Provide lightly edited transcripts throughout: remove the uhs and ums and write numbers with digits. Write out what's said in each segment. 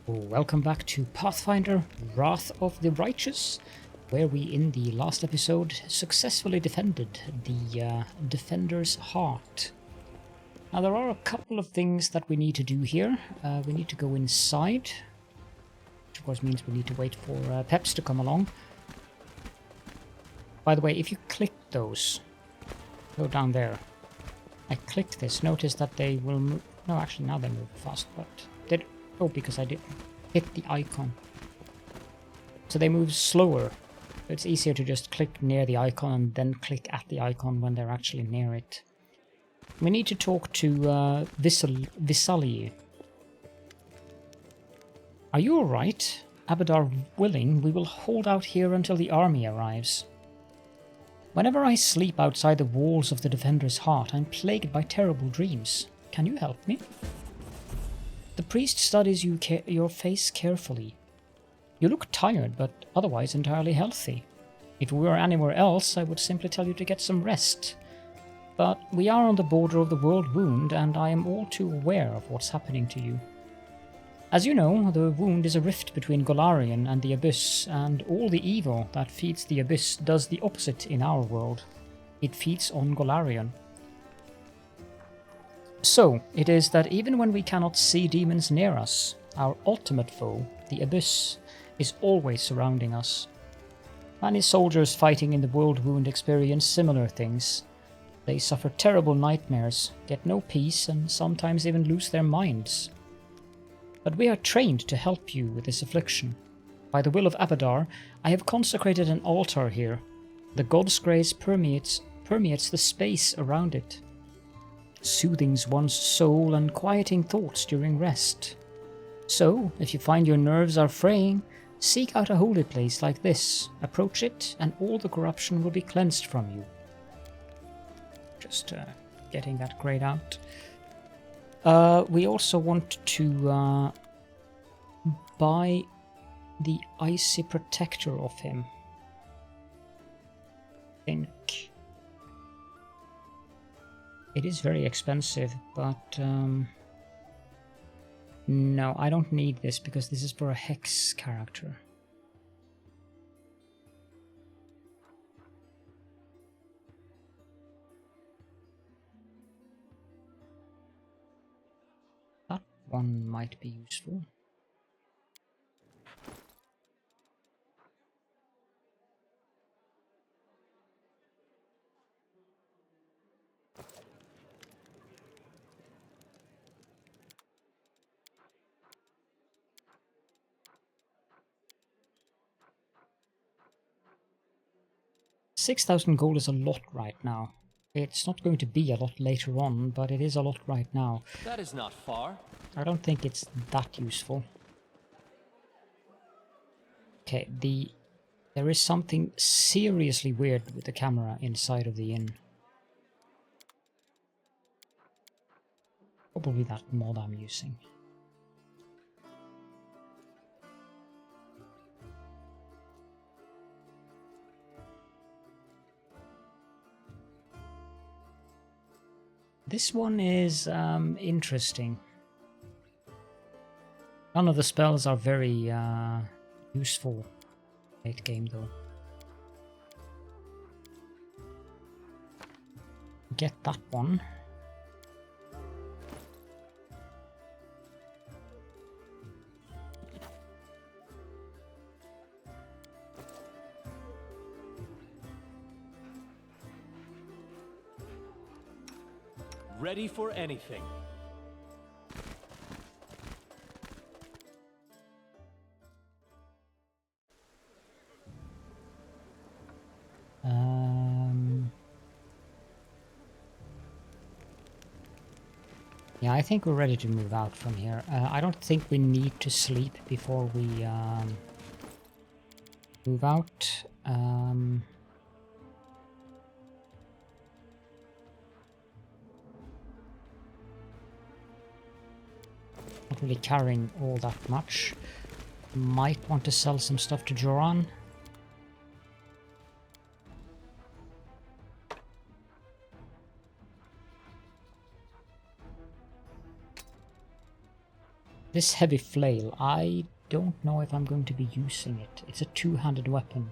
Welcome back to Pathfinder Wrath of the Righteous, where we in the last episode successfully defended the Defender's Heart. Now there are a couple of things that we need to do here. We need to go inside, which of course means we need to wait for Peps to come along. By the way, if you click those, go down there. I clicked this, notice that they will move. No, actually now they move fast, but they oh, because I didn't hit the icon. So they move slower. It's easier to just click near the icon and then click at the icon when they're actually near it. We need to talk to Visali. Are you alright? Abadar willing, we will hold out here until the army arrives. Whenever I sleep outside the walls of the Defender's Heart, I'm plagued by terrible dreams. Can you help me? The priest studies your face carefully. You look tired, but otherwise entirely healthy. If we were anywhere else, I would simply tell you to get some rest. But we are on the border of the Worldwound, and I am all too aware of what's happening to you. As you know, the wound is a rift between Golarion and the Abyss, and all the evil that feeds the Abyss does the opposite in our world. It feeds on Golarion. So, it is that even when we cannot see demons near us, our ultimate foe, the Abyss, is always surrounding us. Many soldiers fighting in the Worldwound experience similar things. They suffer terrible nightmares, get no peace, and sometimes even lose their minds. But we are trained to help you with this affliction. By the will of Abadar, I have consecrated an altar here. The god's grace permeates the space around it, soothing one's soul and quieting thoughts during rest. So, if you find your nerves are fraying, seek out a holy place like this, approach it, and all the corruption will be cleansed from you. Just getting that grayed out. We also want to buy the icy protector of him. I think it is very expensive, but no, I don't need this because this is for a hex character. That one might be useful. $6,000 gold is a lot right now. It's not going to be a lot later on, but it is a lot right now. That is not far. I don't think it's that useful. Okay, there is something seriously weird with the camera inside of the inn. Probably that mod I'm using. This one is interesting. None of the spells are very useful late game though. Get that one. Ready for anything. Yeah, I think we're ready to move out from here. I don't think we need to sleep before we move out. Not really carrying all that much. Might want to sell some stuff to Joran. This heavy flail, I don't know if I'm going to be using it. It's a two-handed weapon.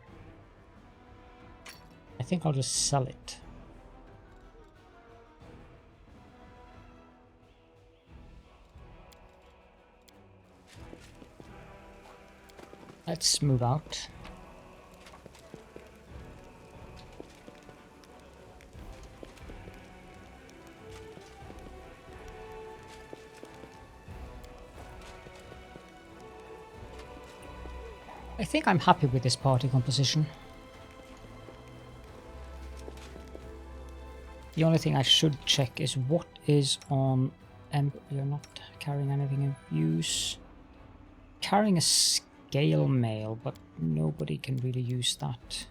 I think I'll just sell it. Let's move out. I think I'm happy with this party composition. The only thing I should check is what is on... You're not carrying anything of use. Carrying a scale mail, but nobody can really use that.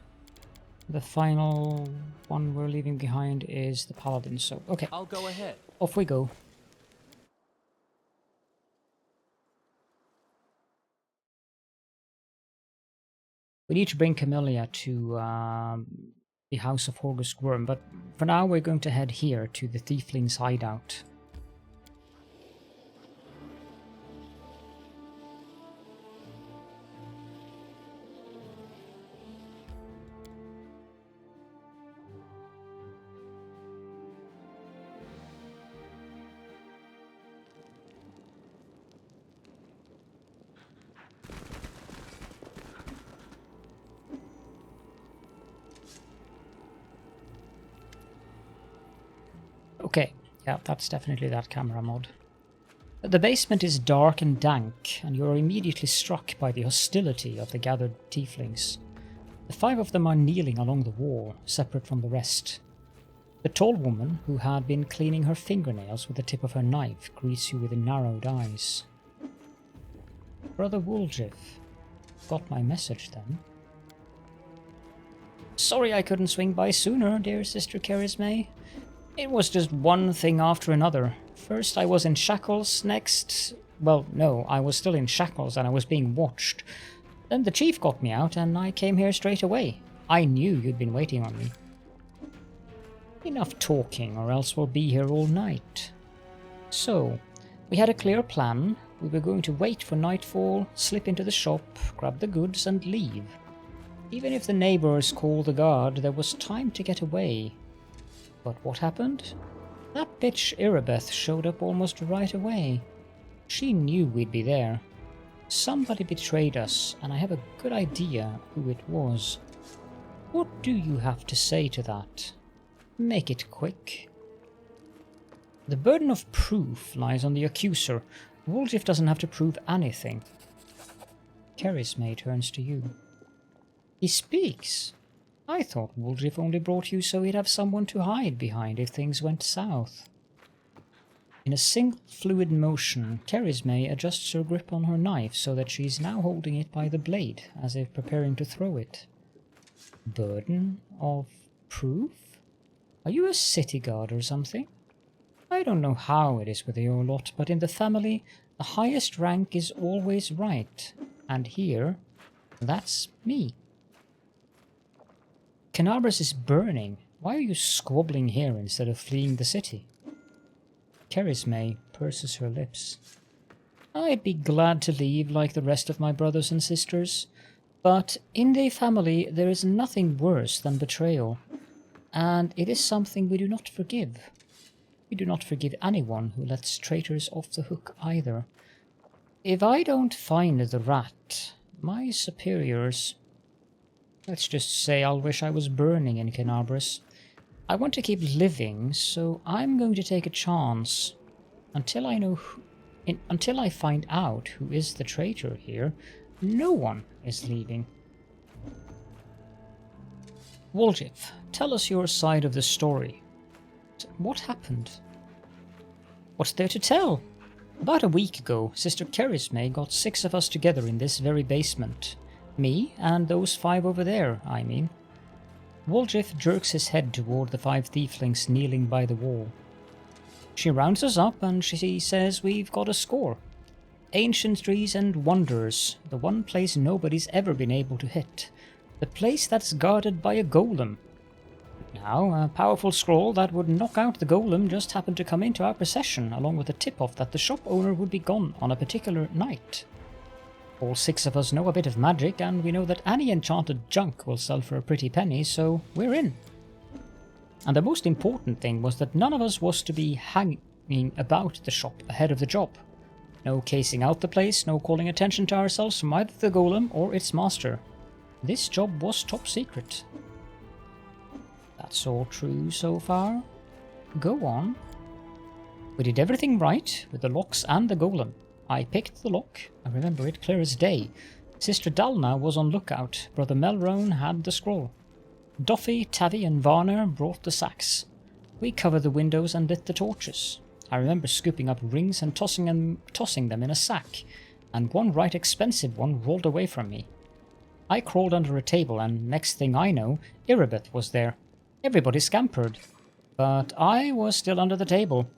The final one we're leaving behind is the paladin, so okay. I'll go ahead. Off we go. We need to bring Camellia to the House of Horgus Worm, but for now we're going to head here to the Thieflings Hideout. Okay, yeah, that's definitely that camera mod. The basement is dark and dank, and you're immediately struck by the hostility of the gathered tieflings. The 5 of them are kneeling along the wall, separate from the rest. The tall woman, who had been cleaning her fingernails with the tip of her knife, greets you with narrowed eyes. Brother Woljif, got my message then? Sorry I couldn't swing by sooner, dear Sister Charisme. It was just one thing after another. First I was in shackles, next... Well, no, I was still in shackles and I was being watched. Then the chief got me out and I came here straight away. I knew you'd been waiting on me. Enough talking, or else we'll be here all night. So, we had a clear plan. We were going to wait for nightfall, slip into the shop, grab the goods and leave. Even if the neighbors called the guard, there was time to get away. But what happened? That bitch Irabeth showed up almost right away. She knew we'd be there. Somebody betrayed us, and I have a good idea who it was. What do you have to say to that? Make it quick. The burden of proof lies on the accuser. Woljif doesn't have to prove anything. Charisme turns to you. He speaks. I thought Woljif only brought you so he'd have someone to hide behind if things went south. In a single fluid motion, Charisme adjusts her grip on her knife so that she's now holding it by the blade, as if preparing to throw it. Burden of proof? Are you a city guard or something? I don't know how it is with your lot, but in the family, the highest rank is always right. And here, that's me. Canabras is burning. Why are you squabbling here instead of fleeing the city? Charisme purses her lips. I'd be glad to leave like the rest of my brothers and sisters, but in the family there is nothing worse than betrayal, and it is something we do not forgive. We do not forgive anyone who lets traitors off the hook either. If I don't find the rat, my superiors... Let's just say I'll wish I was burning in Canabras. I want to keep living, so I'm going to take a chance. Until I find out who is the traitor here, no one is leaving. Woljif, tell us your side of the story. What happened? What's there to tell? About a week ago, Sister Charisme got 6 of us together in this very basement. Me and those 5 over there, I mean. Woljif jerks his head toward the 5 tieflings kneeling by the wall. She rounds us up and she says we've got a score. Ancient trees and wonders, the one place nobody's ever been able to hit. The place that's guarded by a golem. Now, a powerful scroll that would knock out the golem just happened to come into our possession, along with a tip-off that the shop owner would be gone on a particular night. All 6 of us know a bit of magic, and we know that any enchanted junk will sell for a pretty penny, so we're in. And the most important thing was that none of us was to be hanging about the shop ahead of the job. No casing out the place, no calling attention to ourselves from either the golem or its master. This job was top secret. That's all true so far. Go on. We did everything right with the locks and the golem. I picked the lock. I remember it clear as day. Sister Dalna was on lookout. Brother Melrone had the scroll. Duffy, Tavi and Varner brought the sacks. We covered the windows and lit the torches. I remember scooping up rings and tossing them in a sack, and one right expensive one rolled away from me. I crawled under a table, and next thing I know, Irabeth was there. Everybody scampered, but I was still under the table.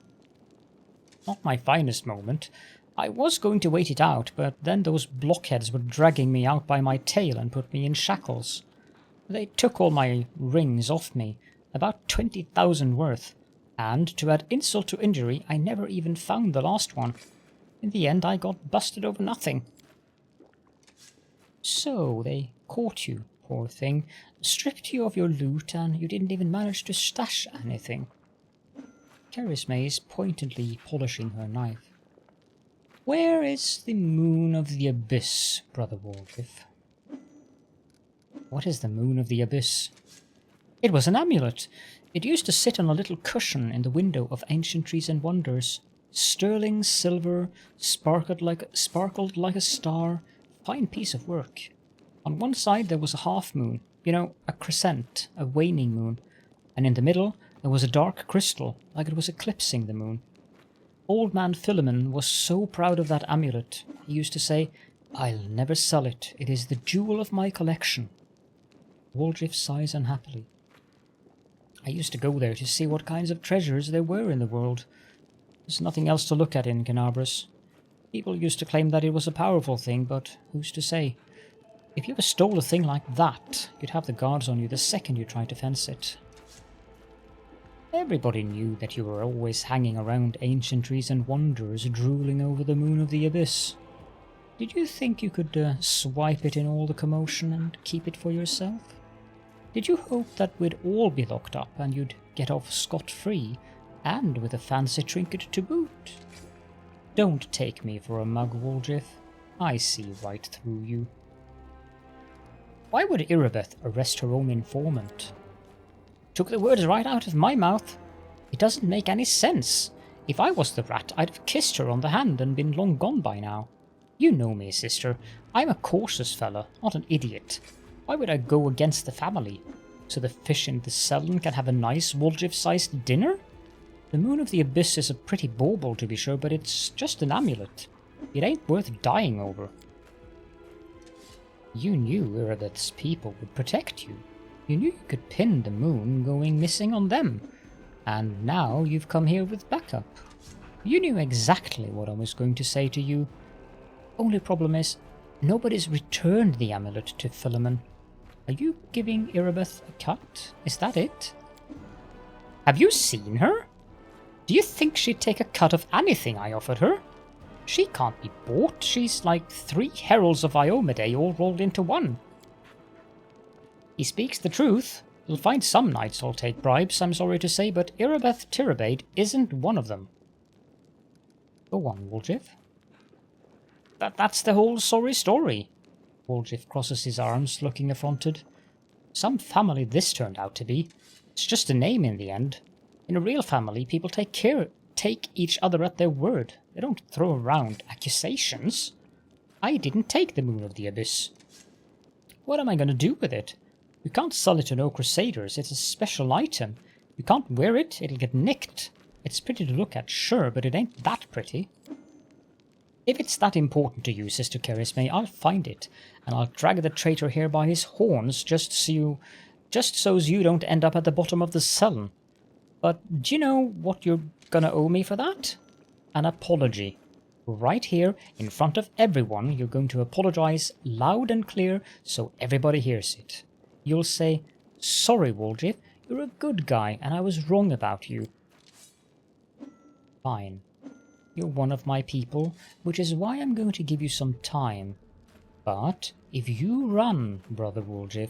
Not my finest moment. I was going to wait it out, but then those blockheads were dragging me out by my tail and put me in shackles. They took all my rings off me, about 20,000 worth, and to add insult to injury, I never even found the last one. In the end, I got busted over nothing. So, they caught you, poor thing, stripped you of your loot, and you didn't even manage to stash anything. Carisme is pointedly polishing her knife. Where is the moon of the abyss, Brother Waldriff? What is the moon of the abyss? It was an amulet. It used to sit on a little cushion in the window of Ancient Trees and Wonders. Sterling silver, sparkled like a star. Fine piece of work. On one side there was a half moon, a crescent, a waning moon, and in the middle there was a dark crystal, like it was eclipsing the moon. Old man Philemon was so proud of that amulet. He used to say, "I'll never sell it. It is the jewel of my collection." Waldriff sighs unhappily. I used to go there to see what kinds of treasures there were in the world. There's nothing else to look at in Canabras. People used to claim that it was a powerful thing, but who's to say? If you ever stole a thing like that, you'd have the guards on you the second you tried to fence it. Everybody knew that you were always hanging around Ancient Trees and Wonders, drooling over the moon of the abyss. Did you think you could swipe it in all the commotion and keep it for yourself? Did you hope that we'd all be locked up and you'd get off scot-free, and with a fancy trinket to boot? Don't take me for a mug, Waldriff. I see right through you. Why would Irabeth arrest her own informant? Took the words right out of my mouth. It doesn't make any sense. If I was the rat, I'd have kissed her on the hand and been long gone by now. You know me, sister. I'm a cautious fella, not an idiot. Why would I go against the family? So the fish in the cellar can have a nice Waldriff-sized dinner? The moon of the abyss is a pretty bauble, to be sure, but it's just an amulet. It ain't worth dying over. You knew Irabeth's people would protect you. You knew you could pin the moon going missing on them. And now you've come here with backup. You knew exactly what I was going to say to you. Only problem is, nobody's returned the amulet to Philemon. Are you giving Irabeth a cut? Is that it? Have you seen her? Do you think she'd take a cut of anything I offered her? She can't be bought. She's like 3 heralds of Iomedae all rolled into one. He speaks the truth. You'll find some knights who'll take bribes, I'm sorry to say, but Irabeth Tirabade isn't one of them. Go on, Waldriff. That's the whole sorry story. Waldriff crosses his arms, looking affronted. Some family this turned out to be. It's just a name in the end. In a real family, people take each other at their word. They don't throw around accusations. I didn't take the moon of the abyss. What am I going to do with it? You can't sell it to no crusaders. It's a special item. You can't wear it. It'll get nicked. It's pretty to look at, sure, but it ain't that pretty. If it's that important to you, Sister Carisme, I'll find it, and I'll drag the traitor here by his horns just so's you don't end up at the bottom of the cellar. But do you know what you're gonna owe me for that? An apology. Right here, in front of everyone, you're going to apologize loud and clear so everybody hears it. You'll say, "Sorry, Waldriff, You're a good guy, and I was wrong about you. Fine. You're one of my people, which is why I'm going to give you some time. But if you run, Brother Woljif,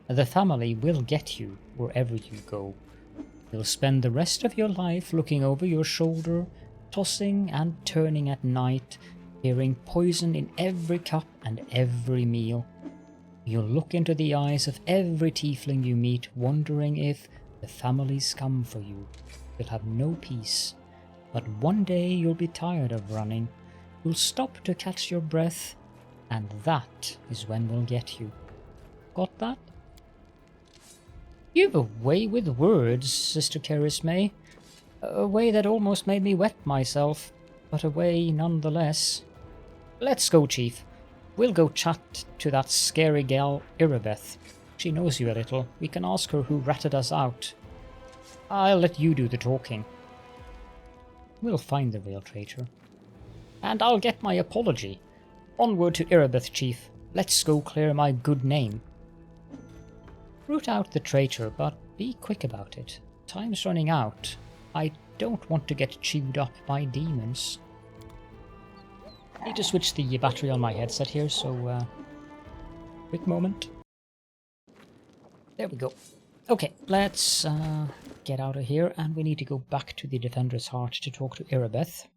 the family will get you wherever you go. You'll spend the rest of your life looking over your shoulder, tossing and turning at night, hearing poison in every cup and every meal. You'll look into the eyes of every tiefling you meet, wondering if the family's come for you. You'll have no peace. But one day you'll be tired of running. You'll stop to catch your breath, and that is when we'll get you. Got that? You have a way with words, Sister Charisme. A way that almost made me wet myself, but a way nonetheless. Let's go, Chief. We'll go chat to that scary gal, Irabeth. She knows you a little. We can ask her who ratted us out. I'll let you do the talking. We'll find the real traitor. And I'll get my apology. Onward to Irabeth, Chief. Let's go clear my good name. Root out the traitor, but be quick about it. Time's running out. I don't want to get chewed up by demons. I need to switch the battery on my headset here, so quick moment. There we go. Okay, let's get out of here, and we need to go back to the Defender's Heart to talk to Irabeth.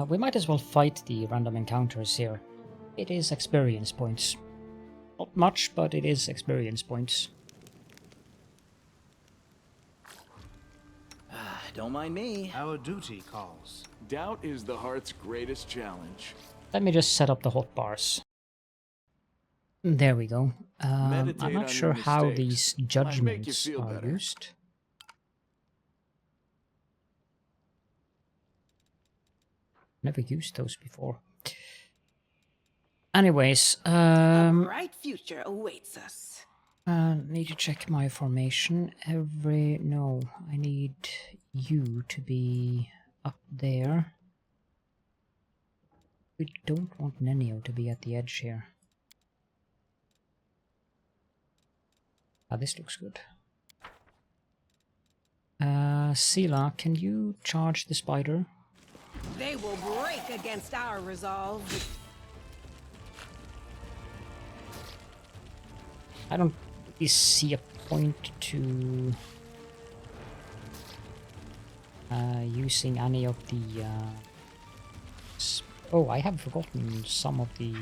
We might as well fight the random encounters here. It is experience points. Not much, but it is experience points. Don't mind me. Our duty calls. Doubt is the heart's greatest challenge. Let me just set up the hotbars. There we go. I'm Meditate not on sure your how mistakes. these Might make you judgments feel are better. used. Never used those before. Anyways, A bright future awaits us. need to check my formation. No, I need you to be up there. We don't want Nenio to be at the edge here. Ah, this looks good. Sela, can you charge the spider? They will break against our resolve. I don't really see a point to using any of the oh, I have forgotten some of the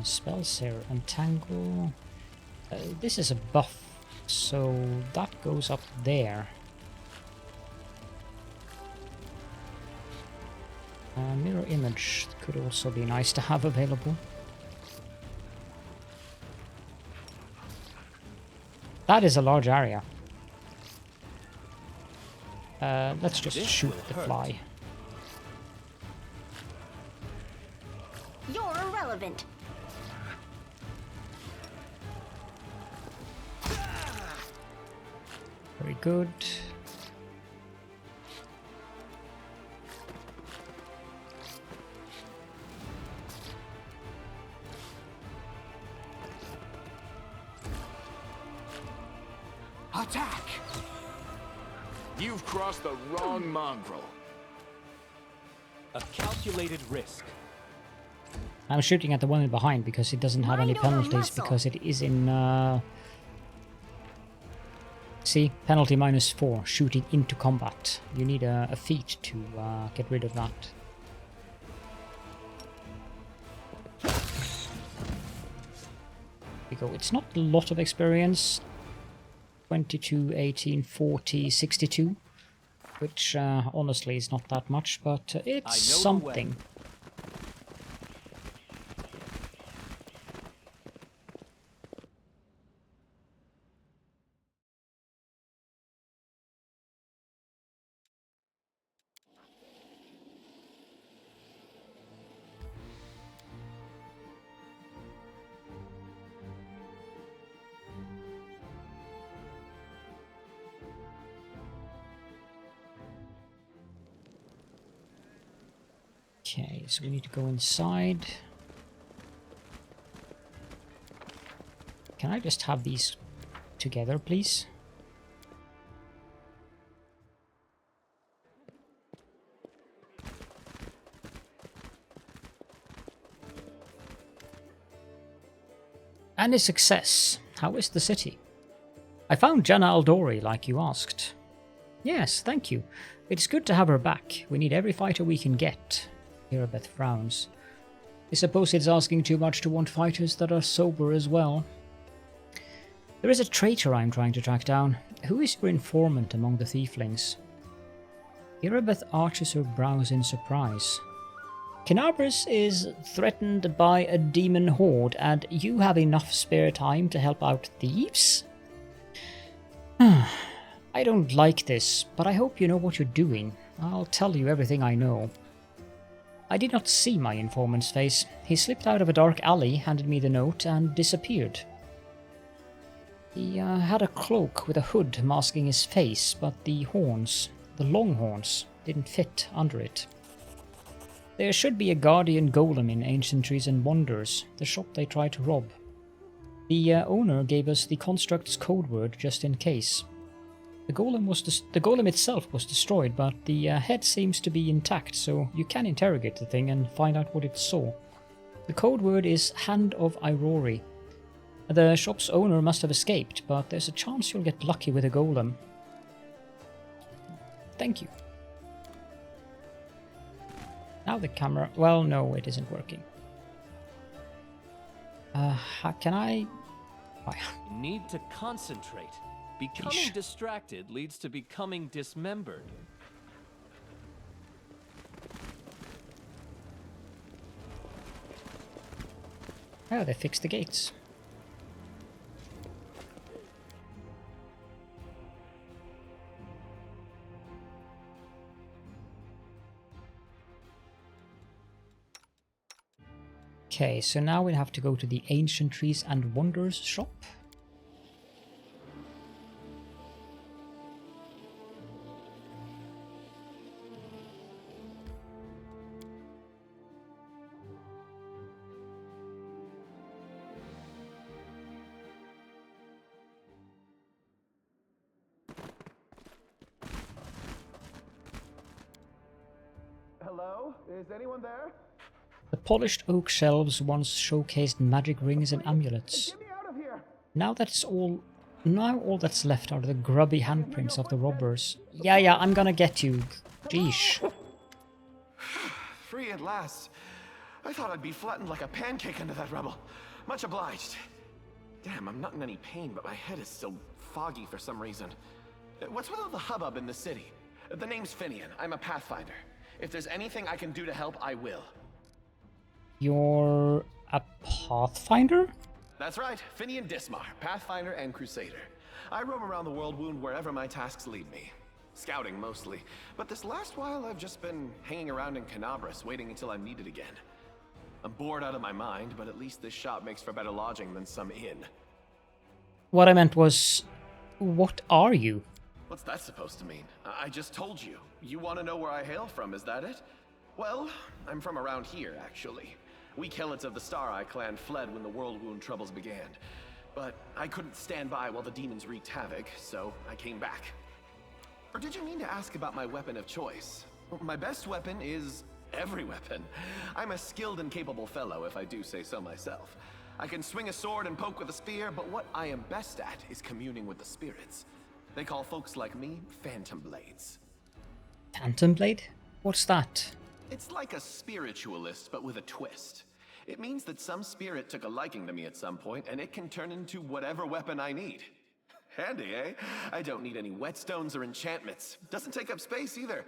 spells here. Entangle. This is a buff, so that goes up there. Mirror image could also be nice to have available. That is a large area. Let's just shoot the fly. You're irrelevant. Very good. Attack! You've crossed the wrong mongrel. A calculated risk. I'm shooting at the one behind because it doesn't have any Mind over penalties muscle. because it is in see, penalty -4, shooting into combat. You need a feat to get rid of that. There we go. It's not a lot of experience. 22, 18, 40, 62. Which honestly is not that much, but it's I know the way. something. Okay, so we need to go inside. Can I just have these together, please? And a success. How is the city? I found Janna Aldori, like you asked. Yes, thank you. It's good to have her back. We need every fighter we can get. Irabeth frowns. I suppose it's asking too much to want fighters that are sober as well. There is a traitor I'm trying to track down. Who is your informant among the Thieflings? Irabeth arches her brows in surprise. Kenabris is threatened by a demon horde, and you have enough spare time to help out thieves? I don't like this, but I hope you know what you're doing. I'll tell you everything I know. I did not see my informant's face. He slipped out of a dark alley, handed me the note, and disappeared. He had a cloak with a hood masking his face, but the horns, the long horns, didn't fit under it. There should be a guardian golem in Ancient Trees and Wonders, the shop they tried to rob. The owner gave us the construct's code word just in case. The golem itself was destroyed, but the head seems to be intact, so you can interrogate the thing and find out what it saw. The code word is Hand of Irori. The shop's owner must have escaped, but there's a chance you'll get lucky with a golem. Thank you. Now the camera... Well, no, it isn't working. How can I... You need to concentrate. Becoming distracted leads to becoming dismembered. Oh, they fixed the gates. Okay, so now we have to go to the Ancient Trees and Wonders shop. Hello? Is anyone there? The polished oak shelves once showcased magic rings and amulets. Get me out of here! Now all that's left are the grubby handprints of the robbers. Yeah, I'm gonna get you. Jeesh. Free at last. I thought I'd be flattened like a pancake under that rubble. Much obliged. Damn, I'm not in any pain, but my head is still foggy for some reason. What's with all the hubbub in the city? The name's Finian. I'm a Pathfinder. If there's anything I can do to help, I will. You're a Pathfinder? That's right, Finian Dismar, Pathfinder and Crusader. I roam around the Worldwound wherever my tasks lead me. Scouting mostly, but this last while I've just been hanging around in Kenabris, waiting until I'm needed again. I'm bored out of my mind, but at least this shop makes for better lodging than some inn. What I meant was, what are you? What's that supposed to mean? I just told you. You want to know where I hail from, is that it? Well, I'm from around here, actually. We Killets of the Star-Eye clan fled when the Worldwound troubles began. But I couldn't stand by while the demons wreaked havoc, so I came back. Or did you mean to ask about my weapon of choice? My best weapon is every weapon. I'm a skilled and capable fellow, if I do say so myself. I can swing a sword and poke with a spear, but what I am best at is communing with the spirits. They call folks like me Phantom Blades. Phantom Blade? What's that? It's like a spiritualist, but with a twist. It means that some spirit took a liking to me at some point, and it can turn into whatever weapon I need. Handy, eh? I don't need any whetstones or enchantments. Doesn't take up space either.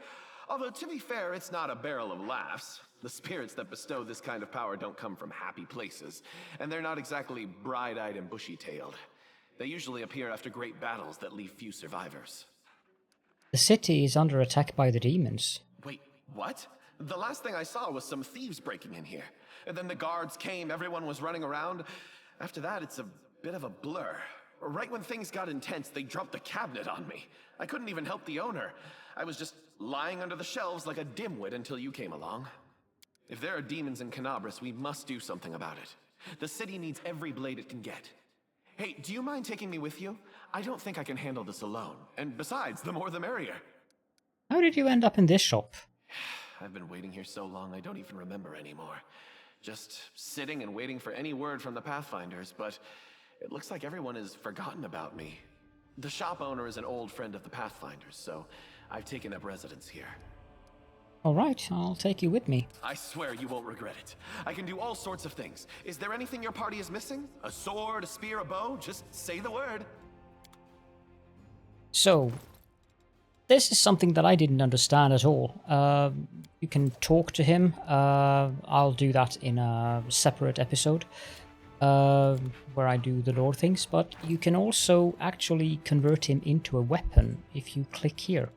Although, to be fair, it's not a barrel of laughs. The spirits that bestow this kind of power don't come from happy places, and they're not exactly bright-eyed and bushy-tailed. They usually appear after great battles that leave few survivors. The city is under attack by the demons. Wait, what? The last thing I saw was some thieves breaking in here. And then the guards came, everyone was running around. After that, it's a bit of a blur. Right when things got intense, they dropped the cabinet on me. I couldn't even help the owner. I was just lying under the shelves like a dimwit until you came along. If there are demons in Canabras, we must do something about it. The city needs every blade it can get. Hey, do you mind taking me with you? I don't think I can handle this alone. And besides, the more the merrier. How did you end up in this shop? I've been waiting here so long I don't even remember anymore. Just sitting and waiting for any word from the Pathfinders, but it looks like everyone has forgotten about me. The shop owner is an old friend of the Pathfinders, so I've taken up residence here. Alright, I'll take you with me. I swear you won't regret it. I can do all sorts of things. Is there anything your party is missing? A sword, a spear, a bow? Just say the word. So, this is something that I didn't understand at all. You can talk to him. I'll do that in a separate episode where I do the lore things, but you can also actually convert him into a weapon if you click here.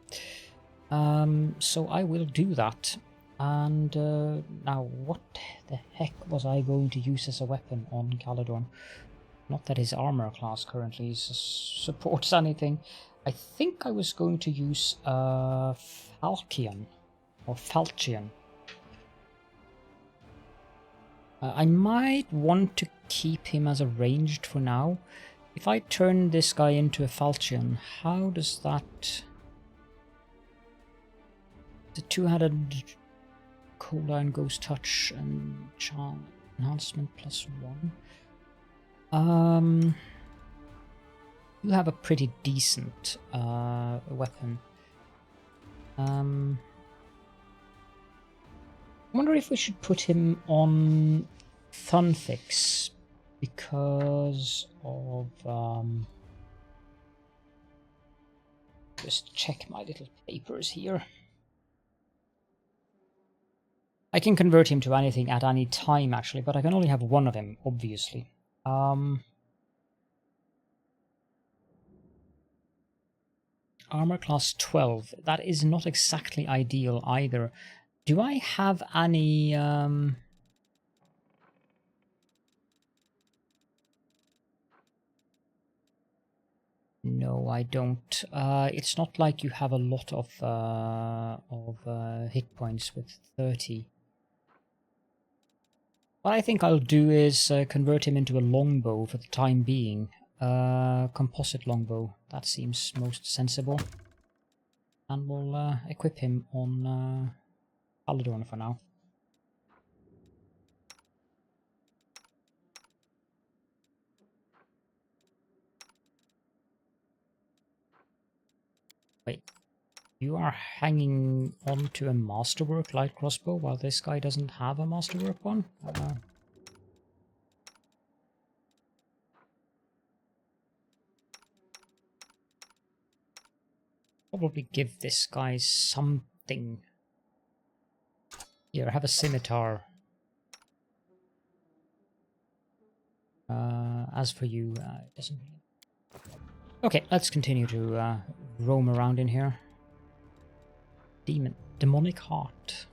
So I will do that. And now, what the heck was I going to use as a weapon on Caledon? Not that his armor class currently supports anything. I think I was going to use Falchion or Falchion. I might want to keep him as a ranged for now. If I turn this guy into a Falchion, how does that... The 200 cooldown, ghost touch, and charm enhancement +1. You have a pretty decent weapon. I wonder if we should put him on Thunfix because of just check my little papers here. I can convert him to anything at any time, actually, but I can only have one of him, obviously. Armor class 12. That is not exactly ideal either. Do I have any... No, I don't. It's not like you have a lot of hit points with 30. What I think I'll do is convert him into a longbow for the time being. Composite longbow. That seems most sensible. And we'll equip him on Caledon for now. Wait, you are hanging on to a masterwork light crossbow while this guy doesn't have a masterwork one? Probably give this guy something. Here, have a scimitar. As for you, it doesn't really... Okay, let's continue to roam around in here. Demonic Heart.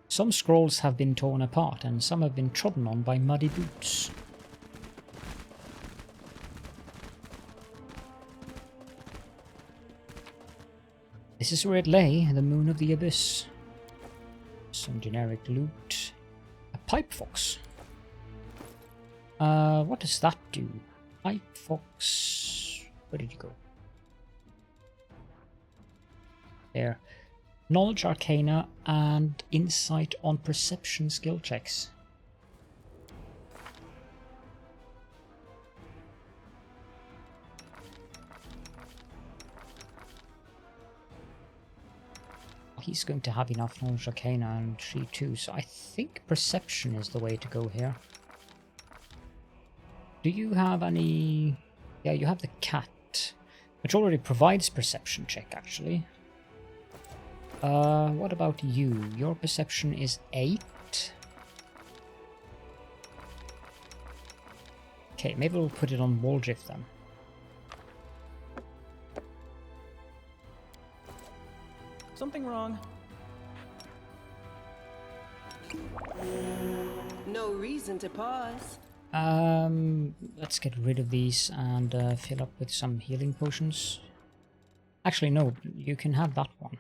Some scrolls have been torn apart and some have been trodden on by muddy boots. This is where it lay, the moon of the abyss. Some generic loot. A pipe fox. What does that do? Pipe fox... Where did you go? There. Knowledge Arcana and Insight on Perception skill checks. He's going to have enough Knowledge Arcana and she too, so I think Perception is the way to go here. Do you have any... Yeah, you have the cat, which already provides Perception check, actually. What about you? Your Perception is 8. Okay, maybe we'll put it on Waldriff then. Something wrong. No reason to pause. Let's get rid of these and fill up with some healing potions. Actually, no, you can have that one.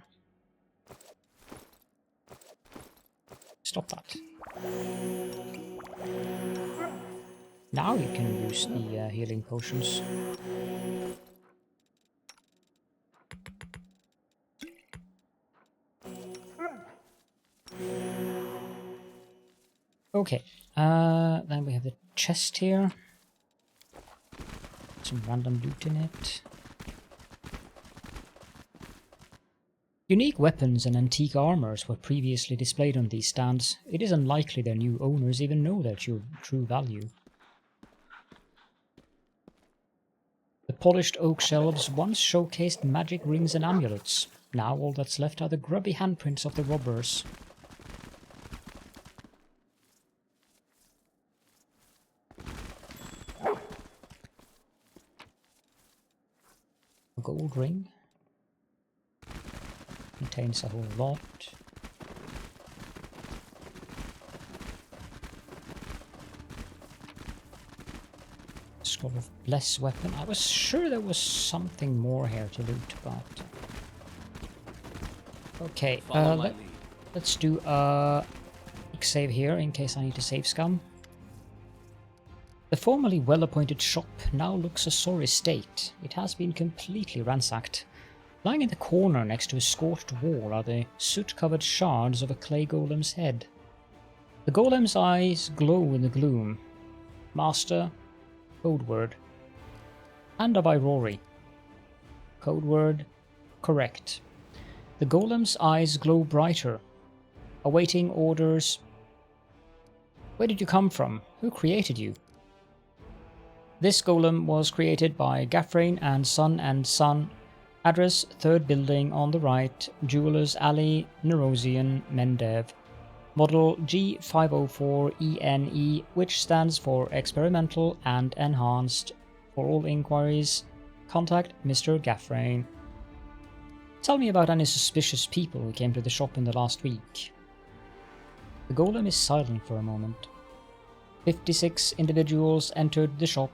Stop that. Now you can use the healing potions. Okay, then we have the chest here. Some random loot in it. Unique weapons and antique armors were previously displayed on these stands. It is unlikely their new owners even know their true value. The polished oak shelves once showcased magic rings and amulets. Now all that's left are the grubby handprints of the robbers. A gold ring. Contains a whole lot. Scroll of Bless weapon. I was sure there was something more here to loot, but... Okay, let's do a quick save here in case I need to save scum. The formerly well-appointed shop now looks a sorry state. It has been completely ransacked. Lying in the corner next to a scorched wall are the soot-covered shards of a clay golem's head. The golem's eyes glow in the gloom. Master, code word. Hand of Rory. Code word, correct. The golem's eyes glow brighter. Awaiting orders. Where did you come from? Who created you? This golem was created by Gaffrain and Son. Address, 3rd building on the right, Jewelers Alley, Nerosian, Mendev. Model G504ENE, which stands for Experimental and Enhanced. For all inquiries, contact Mr. Gaffrain. Tell me about any suspicious people who came to the shop in the last week. The golem is silent for a moment. 56 individuals entered the shop.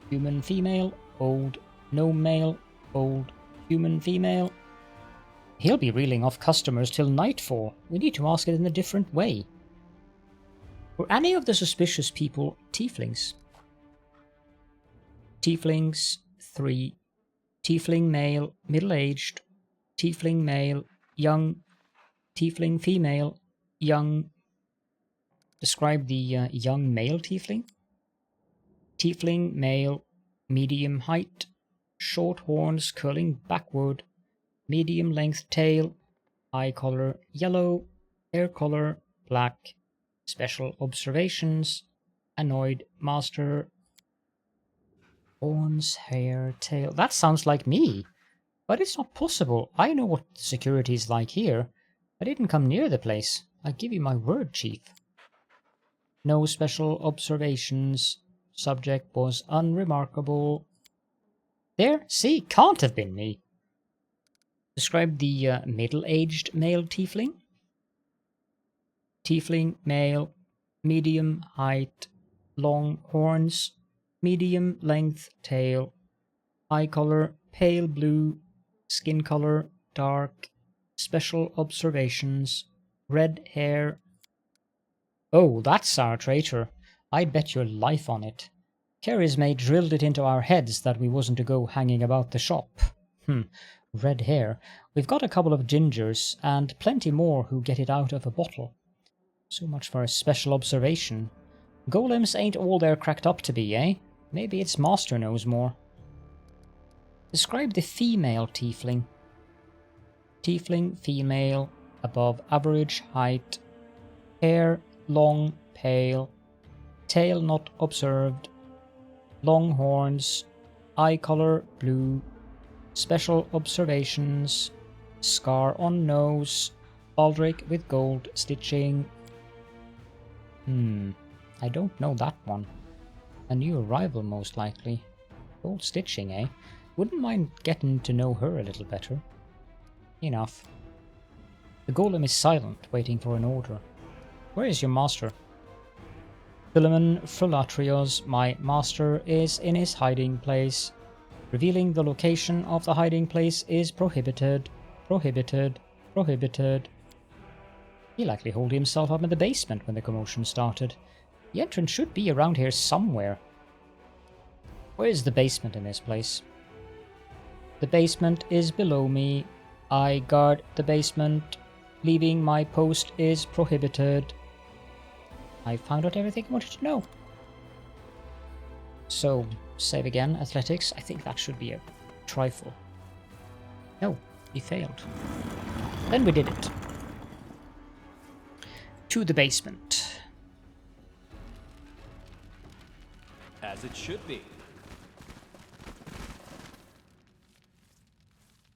Human female, old, gnome male, old, human female. He'll be reeling off customers till nightfall. We need to ask it in a different way. Were any of the suspicious people tieflings? Tieflings, 3. Tiefling male, middle-aged. Tiefling male, young. Tiefling female, young. Describe the young male tiefling. Tiefling male, medium height. Short horns curling backward, medium length tail, eye color yellow, hair color black, special observations, annoyed master, horns, hair, tail. That sounds like me, but it's not possible. I know what security is like here. I didn't come near the place. I give you my word, Chief. No special observations. Subject was unremarkable. There, see, can't have been me. Describe the middle-aged male tiefling. Tiefling male, medium height, long horns, medium length tail, eye color pale blue, skin color dark, special observations, red hair. Oh, that's our traitor. I'd bet your life on it. Carrie's mate drilled it into our heads that we wasn't to go hanging about the shop. Red hair. We've got a couple of gingers, and plenty more who get it out of a bottle. So much for a special observation. Golems ain't all they're cracked up to be, eh? Maybe its master knows more. Describe the female tiefling. Tiefling female, above average height. Hair long, pale. Tail not observed. Long horns, eye color blue, special observations, scar on nose, baldric with gold stitching. I don't know that one. A new arrival most likely. Gold stitching, eh? Wouldn't mind getting to know her a little better. Enough. The golem is silent, waiting for an order. Where is your master? Philemon Phalatrios, my master, is in his hiding place. Revealing the location of the hiding place is prohibited. Prohibited. Prohibited. He likely holed himself up in the basement when the commotion started. The entrance should be around here somewhere. Where is the basement in this place? The basement is below me. I guard the basement. Leaving my post is prohibited. I found out everything I wanted to know. So, save again, athletics. I think that should be a trifle. No, he failed. Then we did it. To the basement. As it should be.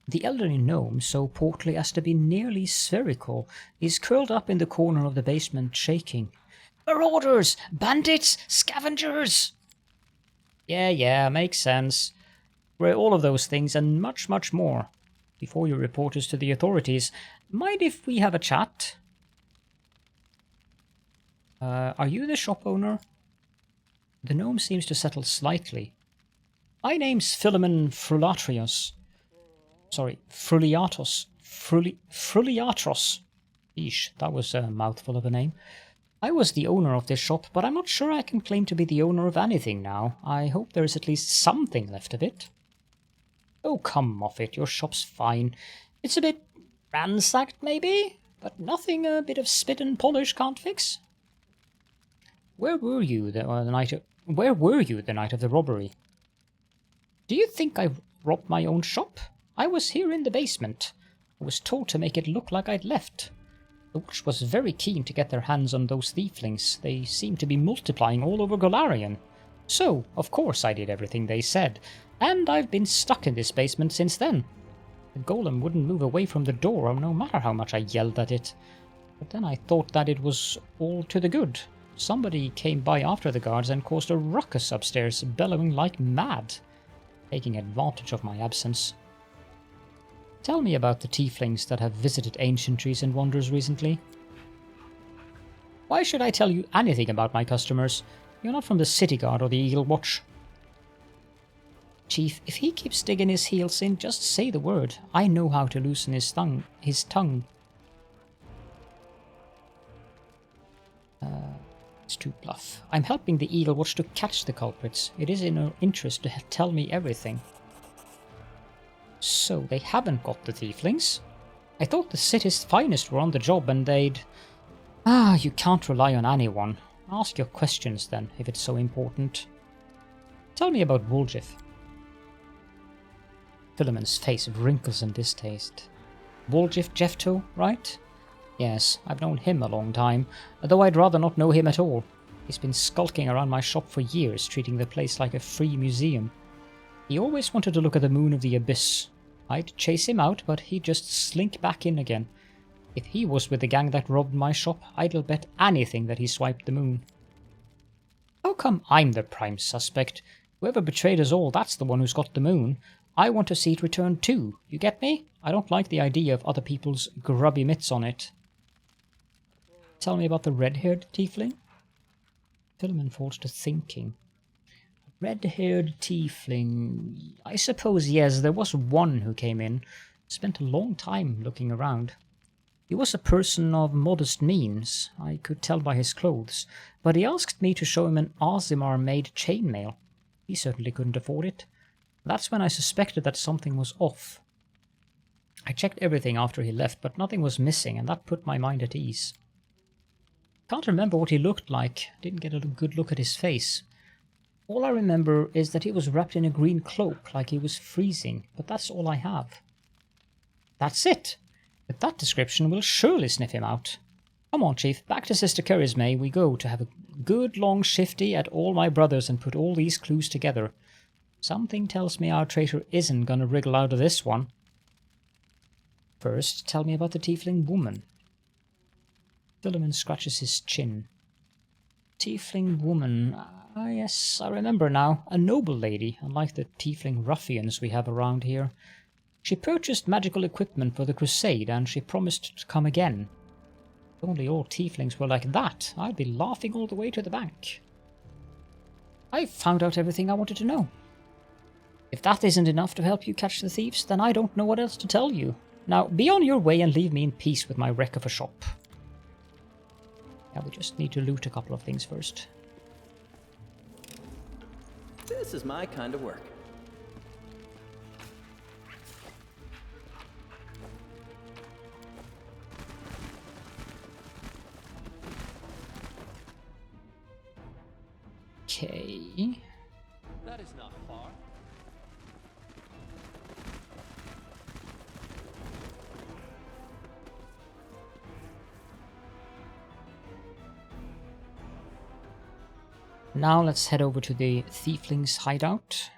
The elderly gnome, so portly as to be nearly spherical, is curled up in the corner of the basement, shaking. Marauders! Bandits! Scavengers! Yeah, makes sense. We're all of those things and much, much more. Before you report us to the authorities, mind if we have a chat? Are you the shop owner? The gnome seems to settle slightly. My name's Philemon Frulatrius. Sorry, Fruliatos. Fruliatros. Eesh, that was a mouthful of a name. I was the owner of this shop, but I'm not sure I can claim to be the owner of anything now. I hope there is at least something left of it. Oh, come off it, your shop's fine. It's a bit ransacked, maybe, but nothing a bit of spit and polish can't fix. Where were you the night of the robbery? Do you think I robbed my own shop? I was here in the basement. I was told to make it look like I'd left. The Watch was very keen to get their hands on those Thieflings. They seem to be multiplying all over Golarion. So, of course I did everything they said, and I've been stuck in this basement since then. The golem wouldn't move away from the door, no matter how much I yelled at it. But then I thought that it was all to the good. Somebody came by after the guards and caused a ruckus upstairs, bellowing like mad, taking advantage of my absence. Tell me about the Thieflings that have visited Ancient Trees and Wonders recently. Why should I tell you anything about my customers? You're not from the City Guard or the Eagle Watch. Chief, if he keeps digging his heels in, just say the word. I know how to loosen his tongue. It's too bluff. I'm helping the Eagle Watch to catch the culprits. It is in her interest to tell me everything. So, they haven't got the Thieflings? I thought the city's finest were on the job and they'd... you can't rely on anyone. Ask your questions then, if it's so important. Tell me about Woljif. Philemon's face wrinkles in distaste. Woljif Jefto, right? Yes, I've known him a long time, though I'd rather not know him at all. He's been skulking around my shop for years, treating the place like a free museum. He always wanted to look at the moon of the abyss. I'd chase him out, but he'd just slink back in again. If he was with the gang that robbed my shop, I'd bet anything that he swiped the moon. How come I'm the prime suspect? Whoever betrayed us all, that's the one who's got the moon. I want to see it returned too. You get me? I don't like the idea of other people's grubby mitts on it. Tell me about the red-haired Tiefling? Philemon falls to thinking. Red-haired Tiefling... I suppose, yes, there was one who came in. Spent a long time looking around. He was a person of modest means, I could tell by his clothes, but he asked me to show him an Aasimar-made chainmail. He certainly couldn't afford it. That's when I suspected that something was off. I checked everything after he left, but nothing was missing, and that put my mind at ease. Can't remember what he looked like. Didn't get a good look at his face. All I remember is that he was wrapped in a green cloak, like he was freezing, but that's all I have. That's it! With that description, we'll surely sniff him out. Come on, Chief, back to Sister Charisme we go to have a good long shifty at all my brothers and put all these clues together. Something tells me our traitor isn't gonna wriggle out of this one. First, tell me about the Tiefling woman. Philemon scratches his chin. Tiefling woman... yes, I remember now. A noble lady, unlike the Tiefling ruffians we have around here. She purchased magical equipment for the crusade, and she promised to come again. If only all Tieflings were like that, I'd be laughing all the way to the bank. I've found out everything I wanted to know. If that isn't enough to help you catch the thieves, then I don't know what else to tell you. Now, be on your way and leave me in peace with my wreck of a shop. Yeah, we just need to loot a couple of things first. This is my kind of work. Okay. That is not far. Now let's head over to the Thieflings Hideout.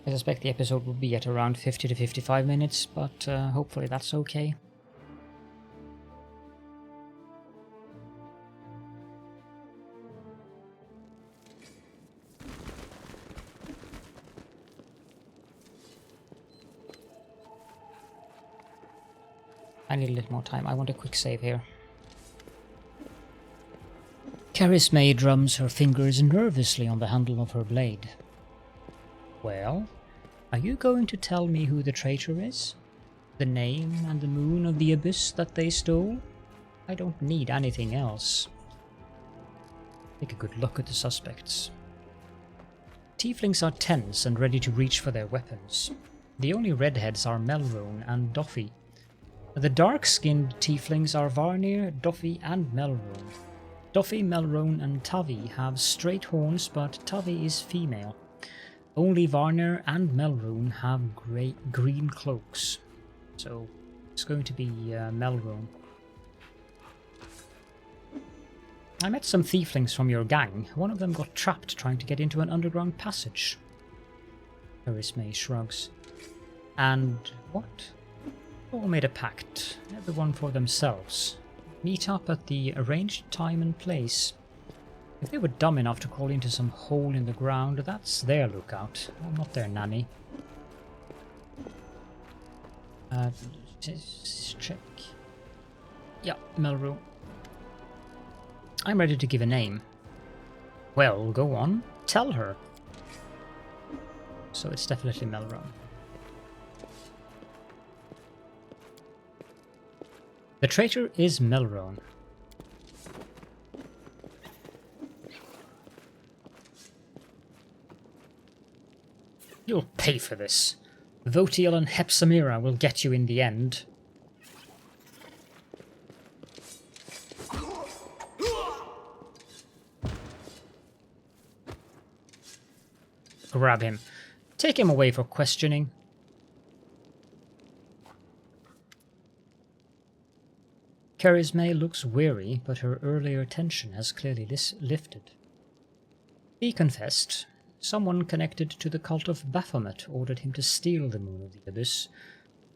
I suspect the episode will be at around 50 to 55 minutes, but hopefully that's okay. I need a little more time. I want a quick save here. Charisme drums her fingers nervously on the handle of her blade. Well, are you going to tell me who the traitor is? The name and the moon of the abyss that they stole? I don't need anything else. Take a good look at the suspects. Tieflings are tense and ready to reach for their weapons. The only redheads are Melrone and Doffy. The dark-skinned tieflings are Varnir, Doffy and Melrone. Doffy, Melrone and Tavi have straight horns, but Tavi is female. Only Varnir and Melrone have green cloaks. So it's going to be Melrone. I met some tieflings from your gang. One of them got trapped trying to get into an underground passage. Charisme shrugs. And what? All made a pact, everyone for themselves. Meet up at the arranged time and place. If they were dumb enough to crawl into some hole in the ground, that's their lookout. I'm not their nanny. Check. Yeah, Melrone. I'm ready to give a name. Well, go on. Tell her. So it's definitely Melrone. The traitor is Melrone. You'll pay for this. Votiel and Hepsamira will get you in the end. Grab him. Take him away for questioning. Charisme looks weary, but her earlier tension has clearly lifted. He confessed. Someone connected to the cult of Baphomet ordered him to steal the Moon of the Abyss,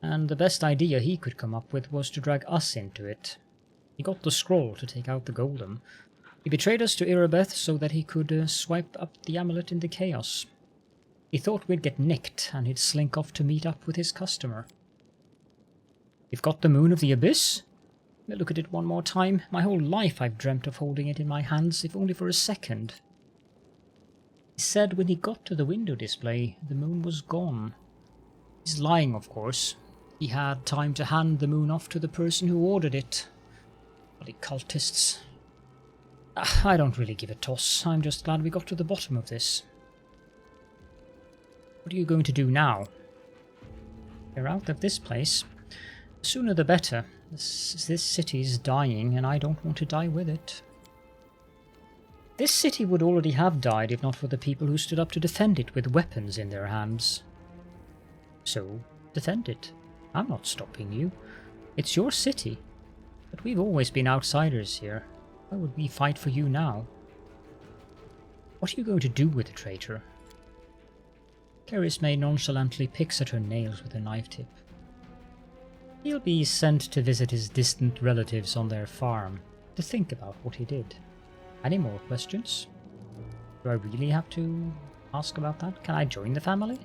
and the best idea he could come up with was to drag us into it. He got the scroll to take out the golem. He betrayed us to Irabeth so that he could swipe up the amulet in the chaos. He thought we'd get nicked, and he'd slink off to meet up with his customer. You've got the Moon of the Abyss? Look at it one more time. My whole life I've dreamt of holding it in my hands, if only for a second. He said when he got to the window display, the moon was gone. He's lying, of course. He had time to hand the moon off to the person who ordered it. Bloody cultists. I don't really give a toss. I'm just glad we got to the bottom of this. What are you going to do now? You're out of this place. The sooner the better. This city's dying, and I don't want to die with it. This city would already have died if not for the people who stood up to defend it with weapons in their hands. So, defend it. I'm not stopping you. It's your city. But we've always been outsiders here. Why would we fight for you now? What are you going to do with the traitor? Charisme nonchalantly picks at her nails with a knife tip. He'll be sent to visit his distant relatives on their farm, to think about what he did. Any more questions? Do I really have to ask about that? Can I join the family?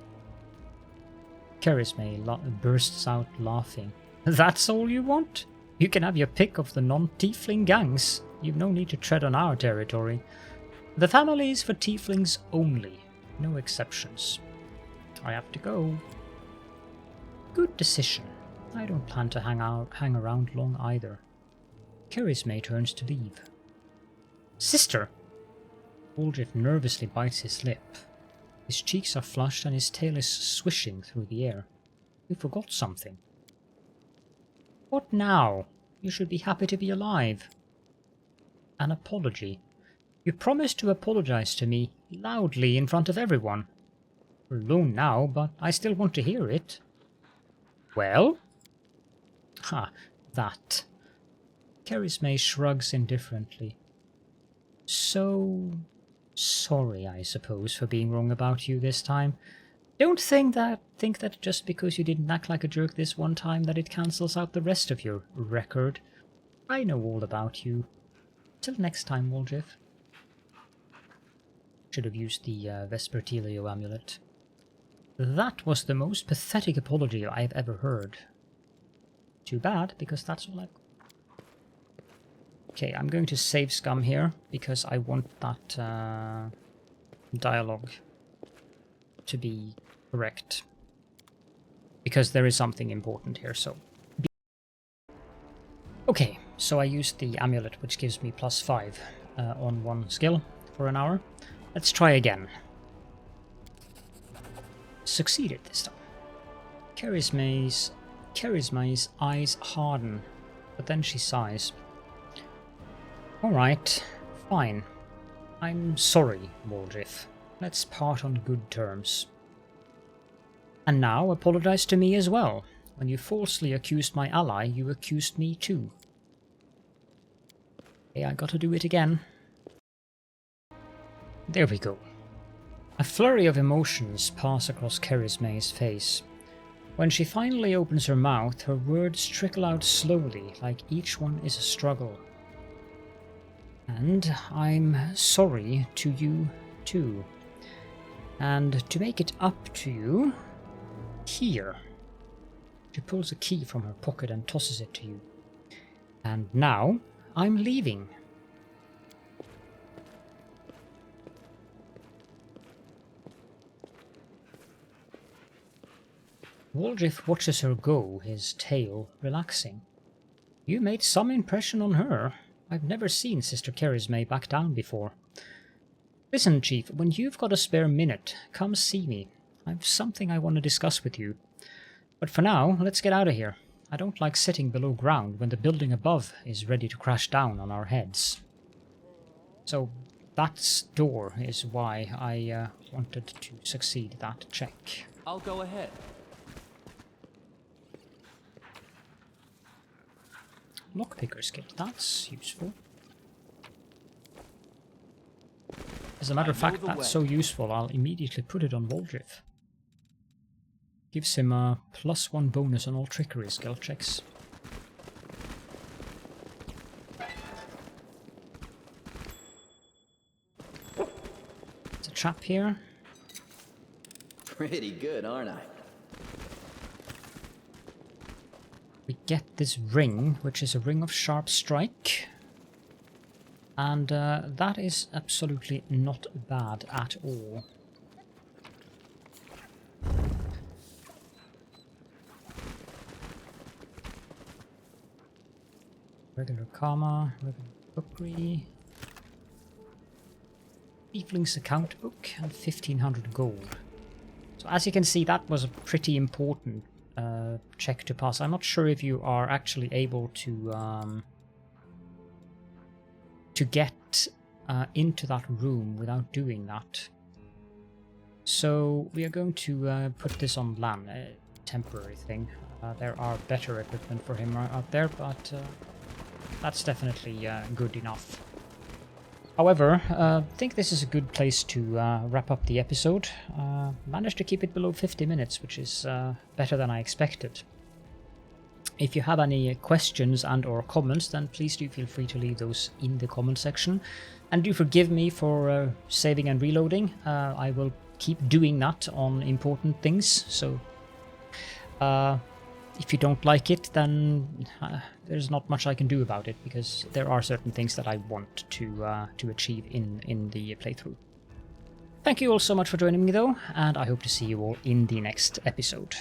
Charisme bursts out laughing. That's all you want? You can have your pick of the non-tiefling gangs. You've no need to tread on our territory. The family is for tieflings only, no exceptions. I have to go. Good decision. I don't plan to hang around long either. Charisma turns to leave. Sister! Woldriff nervously bites his lip. His cheeks are flushed and his tail is swishing through the air. You forgot something. What now? You should be happy to be alive. An apology. You promised to apologize to me loudly in front of everyone. We're alone now, but I still want to hear it. Well? Ha, that. Charisma shrugs indifferently. So sorry, I suppose, for being wrong about you this time. Don't think that just because you didn't act like a jerk this one time that it cancels out the rest of your record. I know all about you. Till next time, Woldriff. Should have used the Vespertilio amulet. That was the most pathetic apology I've ever heard. Too bad, because that's all I've... Okay, I'm going to save scum here, because I want that dialogue to be correct. Because there is something important here, so... Okay, so I used the amulet, which gives me +5 on one skill for an hour. Let's try again. Succeeded this time. Charisma's eyes harden, but then she sighs. Alright, fine. I'm sorry, Woldriff. Let's part on good terms. And now apologize to me as well. When you falsely accused my ally, you accused me too. Okay, I gotta do it again. There we go. A flurry of emotions pass across Charisma's face. When she finally opens her mouth, her words trickle out slowly, like each one is a struggle. And I'm sorry to you too. And to make it up to you, here. She pulls a key from her pocket and tosses it to you. And now I'm leaving. Woldriff watches her go, his tail relaxing. You made some impression on her. I've never seen Sister Charisma back down before. Listen, Chief, when you've got a spare minute, come see me. I've something I want to discuss with you. But for now, let's get out of here. I don't like sitting below ground when the building above is ready to crash down on our heads. So that door is why I wanted to succeed that check. I'll go ahead. Lockpicker's kit, that's useful. As a matter of fact, that's so useful, I'll immediately put it on Woldriff. Gives him a +1 bonus on all trickery skill checks. There's a trap here. Pretty good, aren't I? We get this ring, which is a ring of sharp strike. And that is absolutely not bad at all. Regular karma, regular cookery. Thiefling's account book and 1500 gold. So as you can see, that was a pretty important check to pass. I'm not sure if you are actually able to get into that room without doing that. So we are going to put this on LAN, a temporary thing. There are better equipment for him out there, but that's definitely good enough. However, I think this is a good place to wrap up the episode. Managed to keep it below 50 minutes, which is better than I expected. If you have any questions and or comments, then please do feel free to leave those in the comment section. And do forgive me for saving and reloading. I will keep doing that on important things, so if you don't like it, then there's not much I can do about it, because there are certain things that I want to achieve in the playthrough. Thank you all so much for joining me though, and I hope to see you all in the next episode.